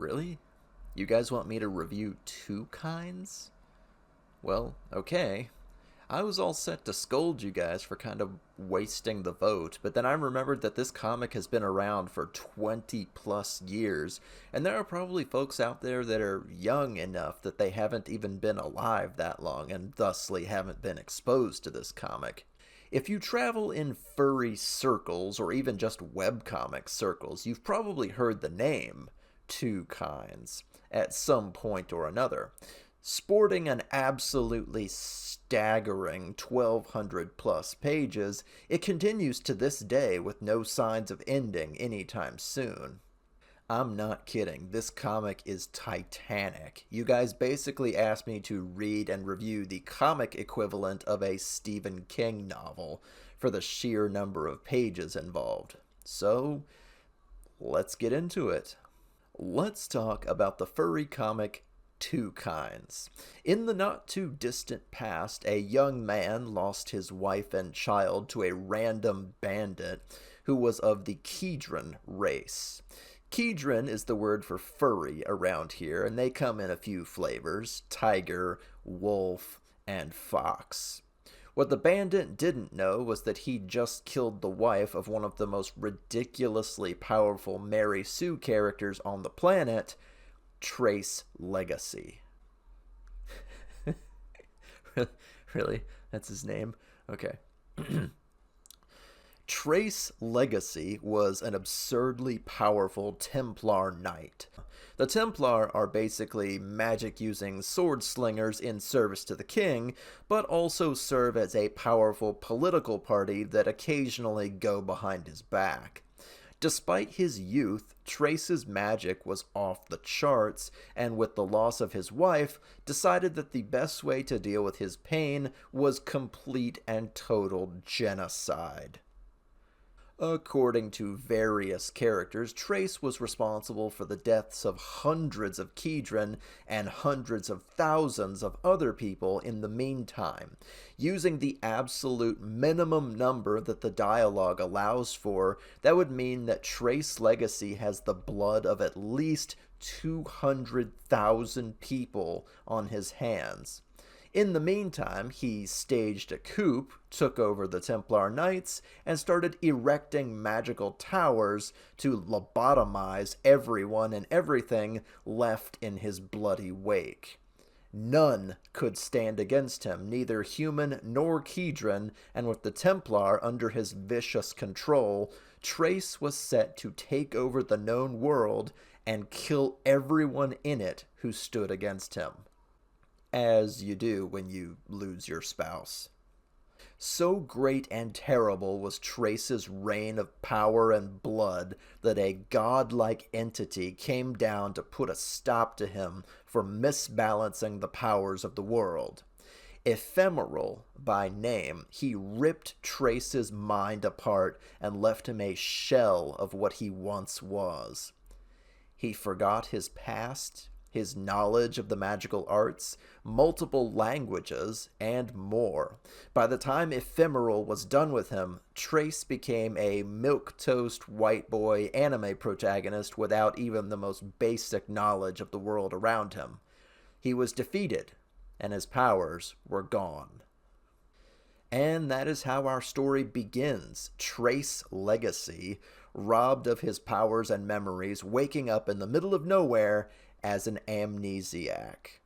Really? You guys want me to review two kinds? Well, okay. I was all set to scold you guys for kind of wasting the vote, but then I remembered that this comic has been around for 20 plus years, and there are probably folks out there that are young enough that they haven't even been alive that long and thusly haven't been exposed to this comic. If you travel in furry circles or even just webcomic circles, you've probably heard the name Two Kinds at some point or another. Sporting an absolutely staggering 1,200 plus pages, it continues to this day with no signs of ending anytime soon. I'm not kidding. This comic is titanic. You guys basically asked me to read and review the comic equivalent of a Stephen King novel for the sheer number of pages involved. So, let's get into it. Let's talk about the furry comic Two Kinds. In the not too distant past, a young man lost his wife and child to a random bandit who was of the Kedron race. Kedron is the word for furry around here, and they come in a few flavors: tiger, wolf, and fox. What the bandit didn't know was that he'd just killed the wife of one of the most ridiculously powerful Mary Sue characters on the planet, Trace Legacy. Really? That's his name? Okay. Trace Legacy was an absurdly powerful Templar knight. The Templar are basically magic-using sword slingers in service to the king, but also serve as a powerful political party that occasionally go behind his back. Despite his youth, Trace's magic was off the charts, and with the loss of his wife, decided that the best way to deal with his pain was complete and total genocide. According to various characters, Trace was responsible for the deaths of hundreds of Kedron and hundreds of thousands of other people in the meantime, using the absolute minimum number that the dialogue allows for. That would mean that Trace Legacy has the blood of at least 200,000 people on his hands. In the meantime, he staged a coup, took over the Templar Knights, and started erecting magical towers to lobotomize everyone and everything left in his bloody wake. None could stand against him, neither human nor Kedron, and with the Templar under his vicious control, Trace was set to take over the known world and kill everyone in it who stood against him. As you do when you lose your spouse. So great and terrible was Trace's reign of power and blood that a godlike entity came down to put a stop to him for misbalancing the powers of the world. Ephemeral by name, he ripped Trace's mind apart and left him a shell of what he once was. He forgot his past, his knowledge of the magical arts, multiple languages, and more. By the time Ephemeral was done with him, Trace became a milquetoast white boy anime protagonist without even the most basic knowledge of the world around him. He was defeated, and his powers were gone. And that is how our story begins. Trace Legacy, robbed of his powers and memories, waking up in the middle of nowhere as an amnesiac.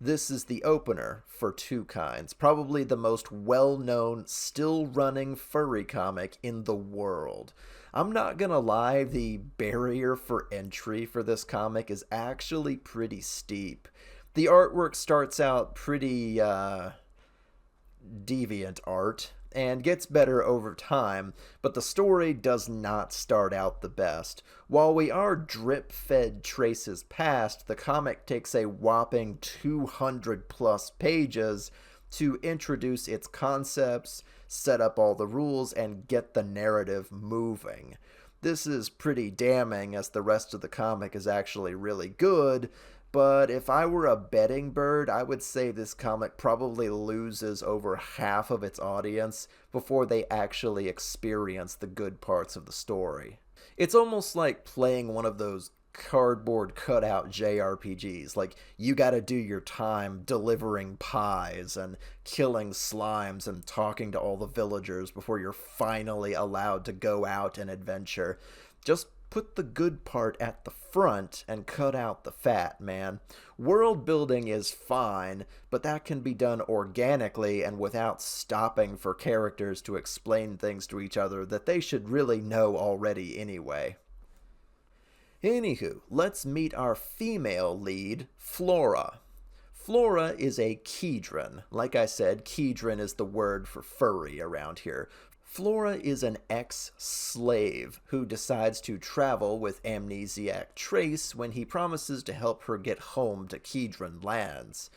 This is the opener for Two Kinds, probably the most well-known, still-running furry comic in the world. I'm not gonna lie, the barrier for entry for this comic is actually pretty steep. The artwork starts out pretty, deviant art, and gets better over time, but the story does not start out the best. While we are drip-fed Trace's past, the comic takes a whopping 200 plus pages to introduce its concepts, set up all the rules, and get the narrative moving. This is pretty damning, as the rest of the comic is actually really good, but if I were a betting bird, I would say this comic probably loses over half of its audience before they actually experience the good parts of the story. It's almost like playing one of those cardboard cutout JRPGs. Like, you gotta do your time delivering pies and killing slimes and talking to all the villagers before you're finally allowed to go out and adventure. Just put the good part at the front and cut out the fat, man. World building is fine, but that can be done organically and without stopping for characters to explain things to each other that they should really know already anyway. Anywho, let's meet our female lead, Flora. Flora is a Kedron. Like I said, Kedron is the word for furry around here. Flora is an ex-slave who decides to travel with amnesiac Trace when he promises to help her get home to Kedron lands.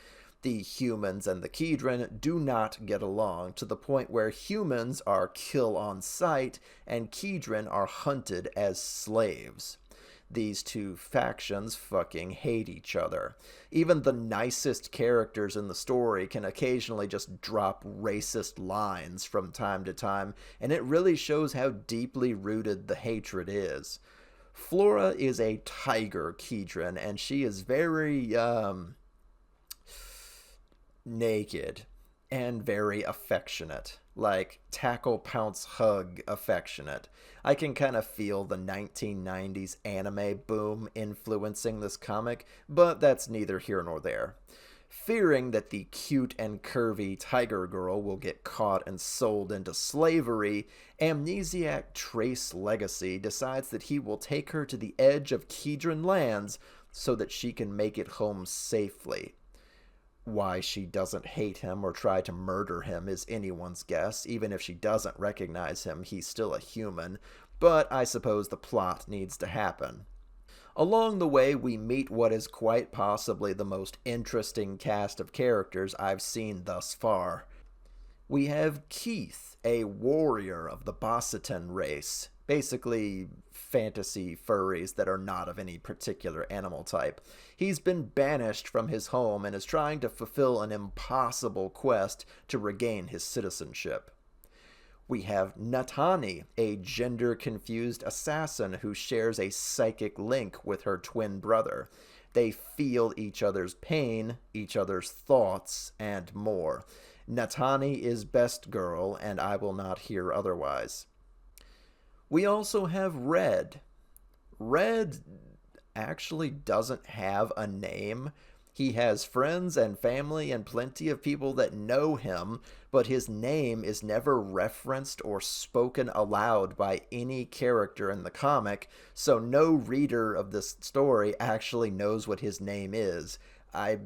The humans and the Kedron do not get along, to the point where humans are kill on sight and Kedron are hunted as slaves. These two factions fucking hate each other. Even the nicest characters in the story can occasionally just drop racist lines from time to time, and it really shows how deeply rooted the hatred is. Flora is a tiger Kedron, and she is very, naked and very affectionate. Like, tackle, pounce, hug, affectionate. I can kind of feel the 1990s anime boom influencing this comic, but that's neither here nor there. Fearing that the cute and curvy tiger girl will get caught and sold into slavery, amnesiac Trace Legacy decides that he will take her to the edge of Kedron lands so that she can make it home safely. Why she doesn't hate him or try to murder him is anyone's guess. Even if she doesn't recognize him, he's still a human. But I suppose the plot needs to happen. Along the way, we meet what is quite possibly the most interesting cast of characters I've seen thus far. We have Keith, a warrior of the Bossitan race. Basically, fantasy furries that are not of any particular animal type. He's been banished from his home and is trying to fulfill an impossible quest to regain his citizenship. We have Natani, a gender-confused assassin who shares a psychic link with her twin brother. They feel each other's pain, each other's thoughts, and more. Natani is best girl, and I will not hear otherwise. We also have Red. Red actually doesn't have a name. He has friends and family and plenty of people that know him, but his name is never referenced or spoken aloud by any character in the comic, so no reader of this story actually knows what his name is. I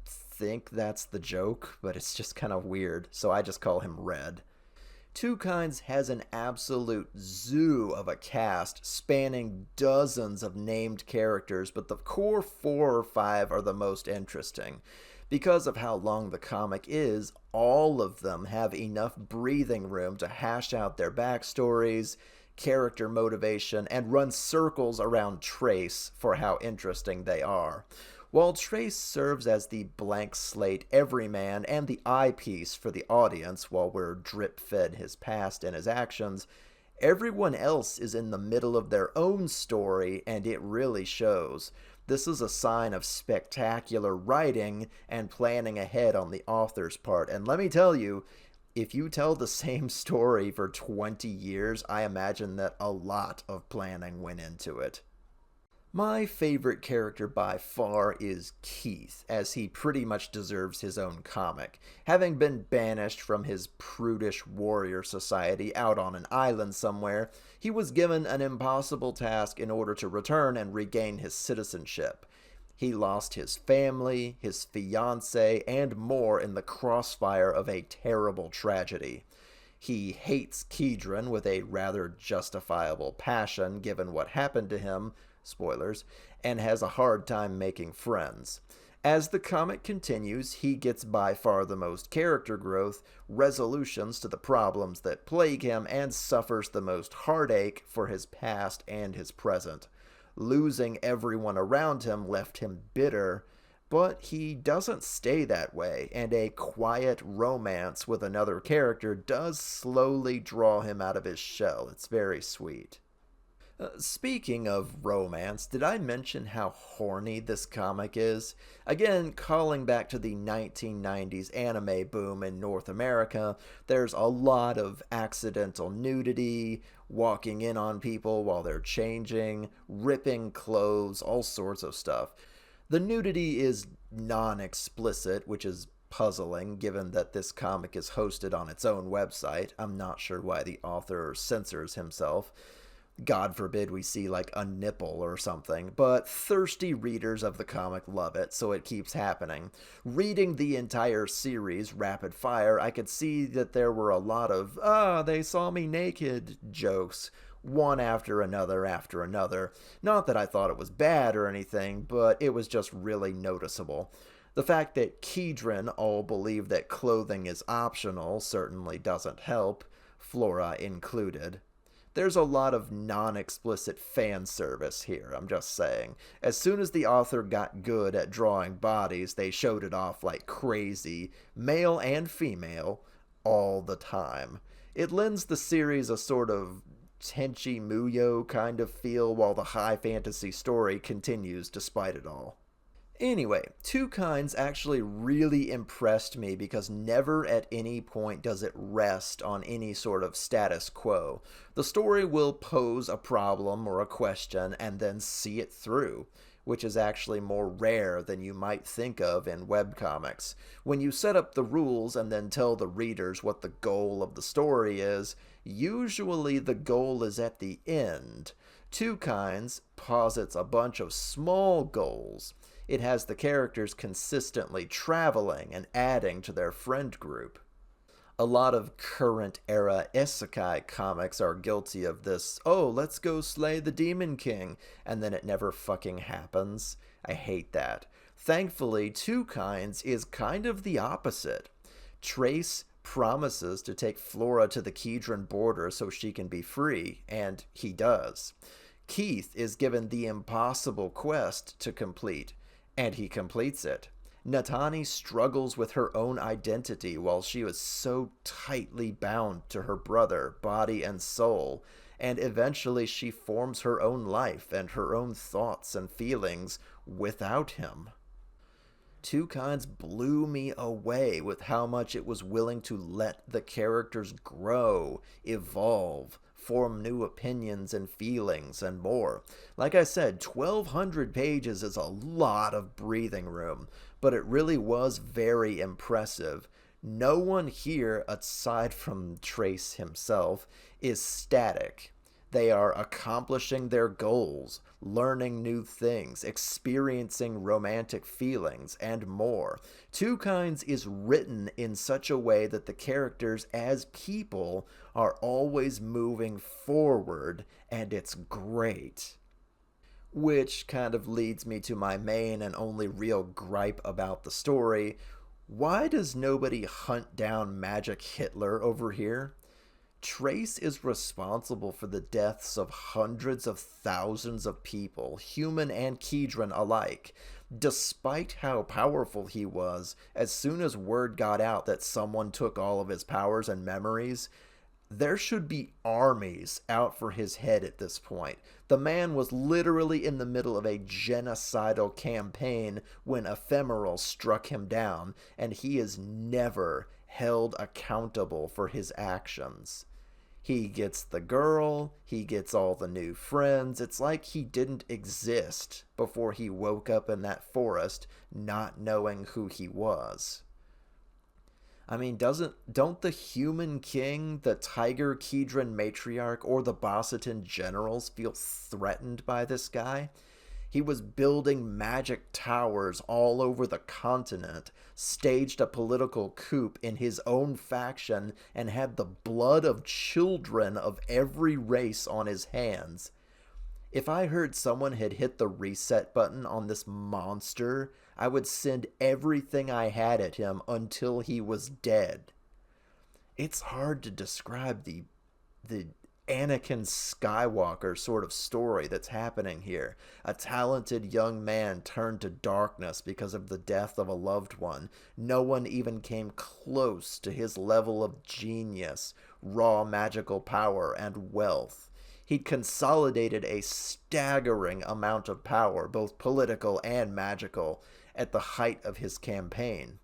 think that's the joke, but it's just kind of weird, so I just call him Red. Two Kinds has an absolute zoo of a cast spanning dozens of named characters, but the core 4 or 5 are the most interesting. Because of how long the comic is, all of them have enough breathing room to hash out their backstories, character motivation, and run circles around Trace for how interesting they are. While Trace serves as the blank slate everyman and the eyepiece for the audience while we're drip-fed his past and his actions, everyone else is in the middle of their own story, and it really shows. This is a sign of spectacular writing and planning ahead on the author's part, and let me tell you, if you tell the same story for 20 years, I imagine that a lot of planning went into it. My favorite character by far is Keith, as he pretty much deserves his own comic. Having been banished from his prudish warrior society out on an island somewhere, he was given an impossible task in order to return and regain his citizenship. He lost his family, his fiancée, and more in the crossfire of a terrible tragedy. He hates Kedron with a rather justifiable passion given what happened to him, spoilers, and has a hard time making friends. As the comic continues, he gets by far the most character growth, resolutions to the problems that plague him, and suffers the most heartache for his past and his present. Losing everyone around him left him bitter, but he doesn't stay that way, and a quiet romance with another character does slowly draw him out of his shell. It's very sweet. Speaking of romance, did I mention how horny this comic is? Again, calling back to the 1990s anime boom in North America, there's a lot of accidental nudity, walking in on people while they're changing, ripping clothes, all sorts of stuff. The nudity is non explicit, which is puzzling given that this comic is hosted on its own website. I'm not sure why the author censors himself. God forbid we see like a nipple or something, but thirsty readers of the comic love it, so it keeps happening. Reading the entire series, rapid fire, I could see that there were a lot of, they saw me naked jokes, one after another. Not that I thought it was bad or anything, but it was just really noticeable. The fact that Kedron all believe that clothing is optional certainly doesn't help, Flora included. There's a lot of non explicit fan service here, I'm just saying. As soon as the author got good at drawing bodies, they showed it off like crazy, male and female, all the time. It lends the series a sort of Tenchi Muyo kind of feel while the high fantasy story continues despite it all. Anyway, Two Kinds actually really impressed me because never at any point does it rest on any sort of status quo. The story will pose a problem or a question and then see it through, which is actually more rare than you might think of in webcomics. When you set up the rules and then tell the readers what the goal of the story is, usually the goal is at the end. Two Kinds posits a bunch of small goals. It has the characters consistently traveling and adding to their friend group. A lot of current era isekai comics are guilty of this, oh, let's go slay the Demon King, and then it never fucking happens. I hate that. Thankfully, Two Kinds is kind of the opposite. Trace promises to take Flora to the Kedron border so she can be free, and he does. Keith is given the impossible quest to complete, and he completes it. Natani struggles with her own identity while she was so tightly bound to her brother, body and soul, and eventually she forms her own life and her own thoughts and feelings without him. Two Kinds blew me away with how much it was willing to let the characters grow, evolve, form new opinions and feelings, and more. Like I said, 1,200 pages is a lot of breathing room, but it really was very impressive. No one here, aside from Trace himself, is static. They are accomplishing their goals, learning new things, experiencing romantic feelings, and more. Two Kinds is written in such a way that the characters, as people, are always moving forward, and it's great. Which kind of leads me to my main and only real gripe about the story. Why does nobody hunt down Magic Hitler over here? Trace is responsible for the deaths of hundreds of thousands of people, human and Kedron alike. Despite how powerful he was, as soon as word got out that someone took all of his powers and memories, there should be armies out for his head at this point. The man was literally in the middle of a genocidal campaign when Ephemeral struck him down, and he is never held accountable for his actions. He gets the girl, he gets all the new friends. It's like he didn't exist before he woke up in that forest not knowing who he was. I mean, don't the Human King, the Tiger Kedron Matriarch, or the Bosseton generals feel threatened by this guy? He was building magic towers all over the continent, staged a political coup in his own faction, and had the blood of children of every race on his hands. If I heard someone had hit the reset button on this monster, I would send everything I had at him until he was dead. It's hard to describe the Anakin Skywalker sort of story that's happening here. A talented young man turned to darkness because of the death of a loved one. No one even came close to his level of genius, raw magical power, and wealth. He'd consolidated a staggering amount of power, both political and magical, at the height of his campaign.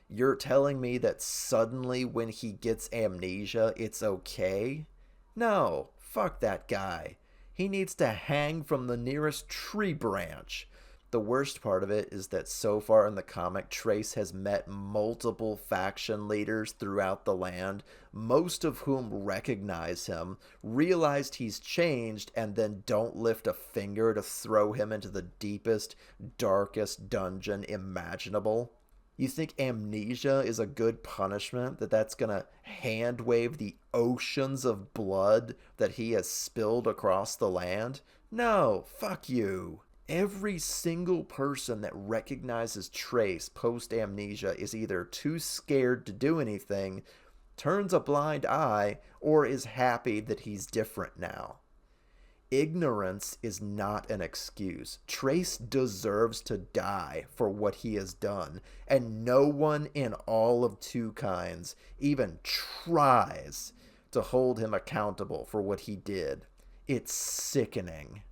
You're telling me that suddenly when he gets amnesia, it's okay? No, fuck that guy. He needs to hang from the nearest tree branch. The worst part of it is that so far in the comic, Trace has met multiple faction leaders throughout the land, most of whom recognize him, realized he's changed, and then don't lift a finger to throw him into the deepest, darkest dungeon imaginable. You think amnesia is a good punishment? That's gonna hand wave the oceans of blood that he has spilled across the land? No, fuck you. Every single person that recognizes Trace post amnesia is either too scared to do anything, turns a blind eye, or is happy that he's different now. Ignorance is not an excuse. Trace deserves to die for what he has done, and no one in all of Two Kinds even tries to hold him accountable for what he did. It's sickening.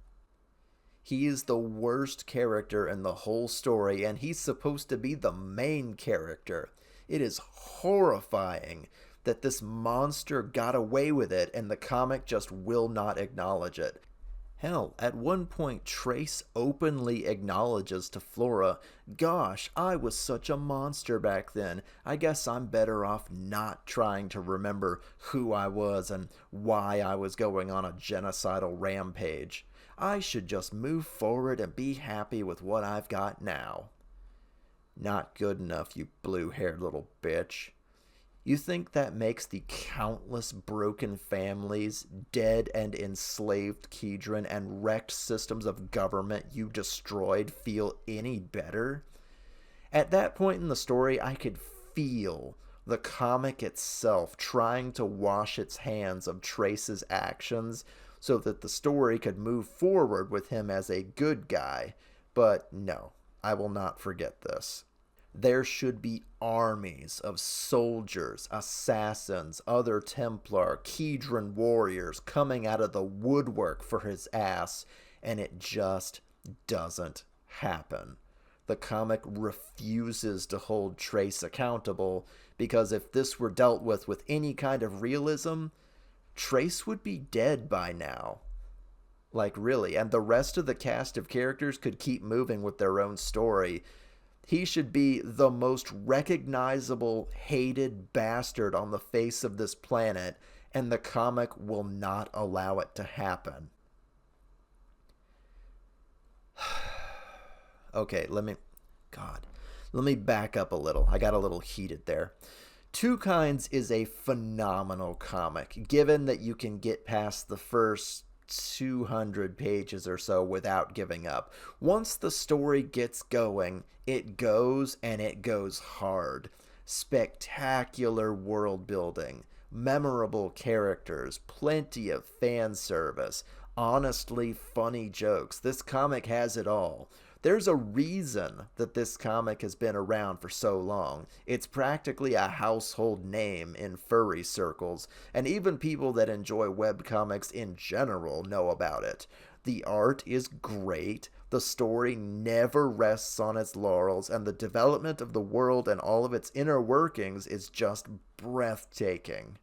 He is the worst character in the whole story, and he's supposed to be the main character. It is horrifying that this monster got away with it and the comic just will not acknowledge it. Hell, at one point Trace openly acknowledges to Flora, "Gosh, I was such a monster back then. I guess I'm better off not trying to remember who I was and why I was going on a genocidal rampage. I should just move forward and be happy with what I've got now." Not good enough, you blue-haired little bitch. You think that makes the countless broken families, dead and enslaved Kedron, and wrecked systems of government you destroyed feel any better? At that point in the story, I could feel the comic itself trying to wash its hands of Trace's actions so that the story could move forward with him as a good guy. But no, I will not forget this. There should be armies of soldiers, assassins, other Templar, Kedron warriors coming out of the woodwork for his ass, and it just doesn't happen. The comic refuses to hold Trace accountable, because if this were dealt with any kind of realism, Trace would be dead by now. Like, really, and the rest of the cast of characters could keep moving with their own story. He should be the most recognizable, hated bastard on the face of this planet, and the comic will not allow it to happen. Okay, let me back up a little. I got a little heated there. Two Kinds is a phenomenal comic, given that you can get past the first 200 pages or so without giving up. Once the story gets going, it goes, and it goes hard. Spectacular world building, memorable characters, plenty of fan service, honestly funny jokes. This comic has it all. There's a reason that this comic has been around for so long. It's practically a household name in furry circles, and even people that enjoy webcomics in general know about it. The art is great, the story never rests on its laurels, and the development of the world and all of its inner workings is just breathtaking.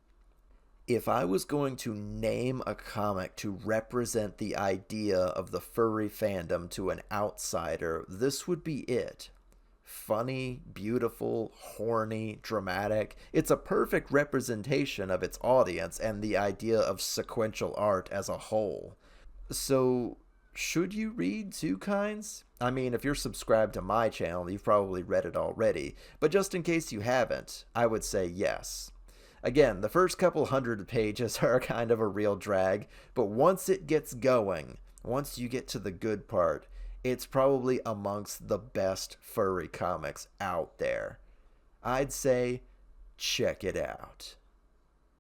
If I was going to name a comic to represent the idea of the furry fandom to an outsider, this would be it. Funny, beautiful, horny, dramatic. It's a perfect representation of its audience and the idea of sequential art as a whole. So, should you read Two Kinds? I mean, if you're subscribed to my channel, you've probably read it already. But just in case you haven't, I would say yes. Again, the first couple hundred pages are kind of a real drag, but once it gets going, once you get to the good part, it's probably amongst the best furry comics out there. I'd say check it out.